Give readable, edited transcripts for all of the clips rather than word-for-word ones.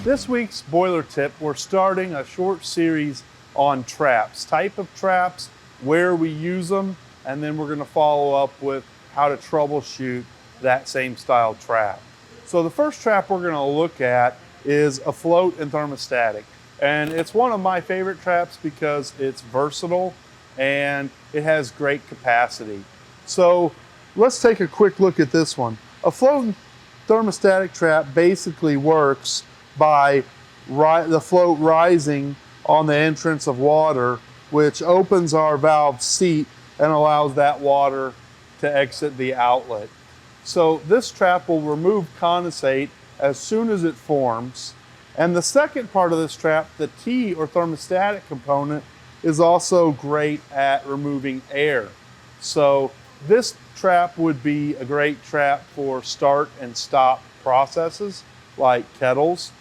This week's boiler tip, we're starting a short series on traps, type of traps, where we use them, and then we're going to follow up with how to troubleshoot that same style trap. So the first trap we're going to look at is a float and thermostatic. And it's one of my favorite traps because it's versatile and it has great capacity. So let's take a quick look at this one. A float and thermostatic trap basically works by the float rising on the entrance of water, which opens our valve seat and allows that water to exit the outlet. So this trap will remove condensate as soon as it forms. And the second part of this trap, the T or thermostatic component, is also great at removing air. So this trap would be a great trap for start and stop processes like kettles.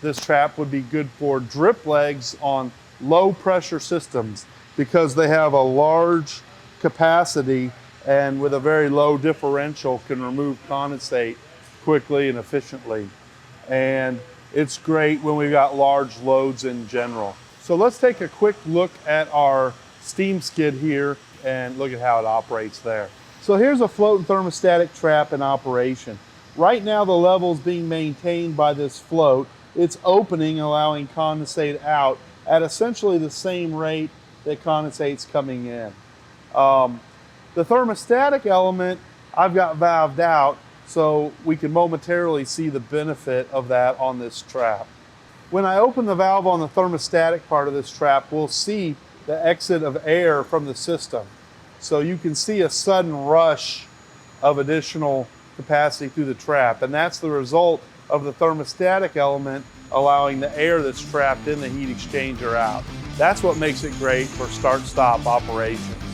This trap would be good for drip legs on low pressure systems because they have a large capacity and with a very low differential can remove condensate quickly and efficiently. And it's great when we've got large loads in general. So let's take a quick look at our steam skid here and look at how it operates there. So here's a float and thermostatic trap in operation. Right now the level is being maintained by this float. It's opening, allowing condensate out at essentially the same rate that condensate's coming in. The thermostatic element I've got valved out so we can momentarily see the benefit of that on this trap. When I open the valve on the thermostatic part of this trap, we'll see the exit of air from the system. So you can see a sudden rush of additional capacity through the trap, and that's the result of the thermostatic element allowing the air that's trapped in the heat exchanger out. That's what makes it great for start-stop operations.